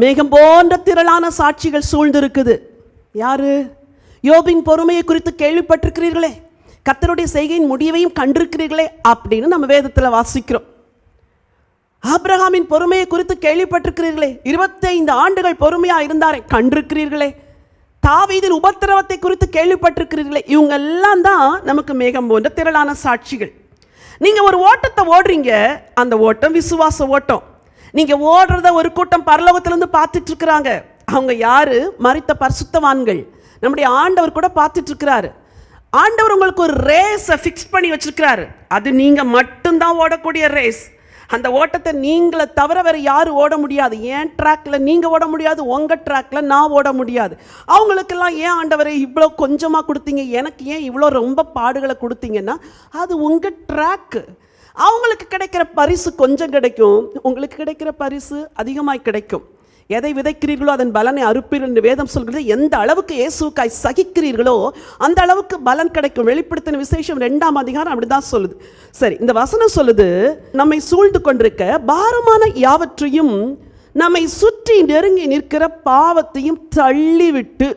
மேகம் போன்ற திரளான சாட்சிகள் சூழ்ந்திருக்குது. யாரு? யோபின் பொறுமையை குறித்து கேள்விப்பட்டிருக்கிறீர்களே, கர்த்தருடைய செய்கையின் முடிவையும் கண்டிருக்கிறீர்களே அப்படின்னு நம்ம வேதத்தில் வாசிக்கிறோம். ஆபிரகாமின் பொறுமையை குறித்து கேள்விப்பட்டிருக்கிறீர்களே, 25 ஆண்டுகள் பொறுமையா இருந்தாரே, கண்டிருக்கிறீர்களே. தாவீதின் உபத்திரவத்தை குறித்து கேள்விப்பட்டிருக்கிறீர்களே. இவங்க எல்லாம் தான் நமக்கு மேகம் போன்ற திரளான சாட்சிகள். நீங்க ஒரு ஓட்டத்தை ஓடுறீங்க, அந்த ஓட்டம் விசுவாச ஓட்டம். நீங்க ஓடுறத ஒரு கூட்டம் பரலோகத்திலிருந்து பார்த்துட்டு இருக்கிறாங்க. அவங்க யாரு? மரித்த பரிசுத்தவான்கள். நம்முடைய ஆண்டவர் கூட பார்த்துட்டு இருக்கிறாரு. ஆண்டவர் உங்களுக்கு ஒரு ரேஸை ஃபிக்ஸ் பண்ணி வச்சிருக்கிறாரு. அது நீங்க மட்டும்தான் ஓடக்கூடிய ரேஸ். அந்த ஓட்டத்தை நீங்களை தவிர வேற யாரும் ஓட முடியாது. ஏன் ட்ராக்ல நீங்க ஓட முடியாது, உங்க ட்ராக்ல நான் ஓட முடியாது. அவங்களுக்கெல்லாம் ஏன் ஆண்டவரை இவ்வளோ கொஞ்சமாக கொடுத்தீங்க, எனக்கு ஏன் இவ்வளோ ரொம்ப பாடுகளை கொடுத்தீங்கன்னா அது உங்க ட்ராக்கு. அவங்களுக்கு கிடைக்கிற பரிசு கொஞ்சம் கிடைக்கும், உங்களுக்கு கிடைக்கிற பரிசு அதிகமாய் கிடைக்கும். எதை விதைக்கிறீர்களோ அதன் பலனை அறுப்பீர்கள் என்று வேதம் சொல்கிறது. எந்த அளவுக்கு இயேசுக்காய் சகிக்கிறீர்களோ அந்த அளவுக்கு பலன் கிடைக்கும். வெளிப்படுத்தின விசேஷம் 2ஆம் அதிகாரம் அப்படிதான் சொல்லுது. சரி, இந்த வசனம் சொல்லுது, நம்மை சூழ்ந்து கொண்டிருக்க பாரமான யாவற்றையும் நம்மை சுற்றி நெருங்கி நிற்கிற பாவத்தையும் தள்ளிவிட்டு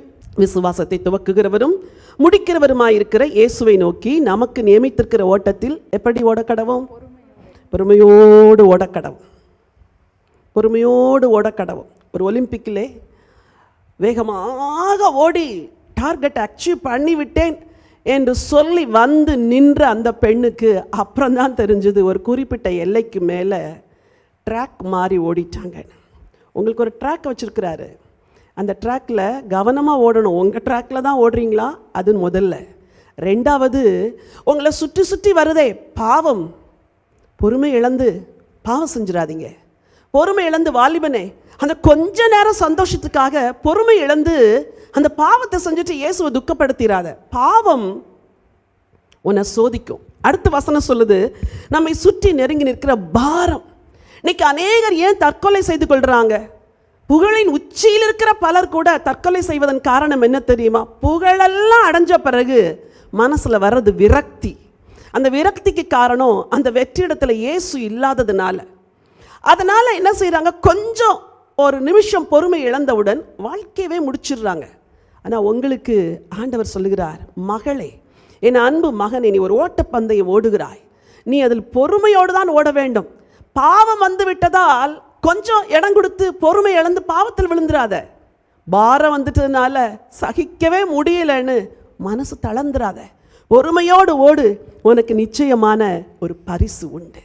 விசுவாசத்தை துவக்குகிறவரும் முடிக்கிறவருமாயிருக்கிற இயேசுவை நோக்கி நமக்கு நியமித்திருக்கிற ஓட்டத்தில் எப்படி ஓடக்கடவும்? பொறுமையோடு ஓடக்கடவும். பொறுமையோடு ஓடக்கடவும். ஒரு ஒலிம்பிக்கிலே வேகமாக ஓடி டார்கெட் அச்சீவ் பண்ணிவிட்டேன் என்று சொல்லி வந்து நின்ற அந்த பெண்ணுக்கு அப்புறம் தான் தெரிஞ்சது ஒரு குறிப்பிட்ட எல்லைக்கு மேலே ட்ராக் மாறி ஓடிட்டாங்க. உங்களுக்கு ஒரு ட்ராக் வச்சுருக்கிறாரு, அந்த ட்ராக்கில் கவனமாக ஓடணும். உங்கள் ட்ராக்கில் தான் ஓடுறீங்களா? அது முதல்ல. ரெண்டாவது, உங்களை சுற்றி சுற்றி வருதே பாவம், பொறுமை இழந்து பாவம் செஞ்சிடாதீங்க. பொறுமை இழந்து வாலிபனே, அந்த கொஞ்ச நேரம் சந்தோஷத்துக்காக பொறுமை இழந்து அந்த பாவத்தை செஞ்சுட்டு இயேசுவை துக்கப்படுத்திடாத. பாவம் உன்னை சோதிக்கும். அடுத்த வசனம் சொல்லுது, நம்மை சுற்றி நெருங்கி நிற்கிற பாரம். இன்னைக்கு அநேகர் ஏன் தற்கொலை செய்து கொள்றாங்க? புகழின் உச்சியில் இருக்கிற பலர் கூட தற்கொலை செய்வதன் காரணம் என்ன தெரியுமா? புகழெல்லாம் அடைஞ்ச பிறகு மனசுல வர்றது விரக்தி. அந்த விரக்திக்கு காரணம் அந்த வெற்றிடத்துல இயேசு இல்லாததுனால. அதனால என்ன செய்யறாங்க? கொஞ்சம் ஒரு நிமிஷம் பொறுமை இழந்தவுடன் வாழ்க்கையவே முடிச்சிடுறாங்க. ஆனால் உங்களுக்கு ஆண்டவர் சொல்லுகிறார், மகளே, என் அன்பு மகனே, நீ ஒரு ஓட்டப்பந்தயம் ஓடுகிறாய், நீ அதில் பொறுமையோடு தான் ஓட வேண்டும். பாவம் வந்து விட்டதால் கொஞ்சம் இடம் கொடுத்து பொறுமை இழந்து பாவத்தில் விழுந்துடாத. பாரம் வந்துட்டதுனால சகிக்கவே முடியலன்னு மனசு தளர்ந்துடாத. பொறுமையோடு ஓடு, உனக்கு நிச்சயமான ஒரு பரிசு உண்டு.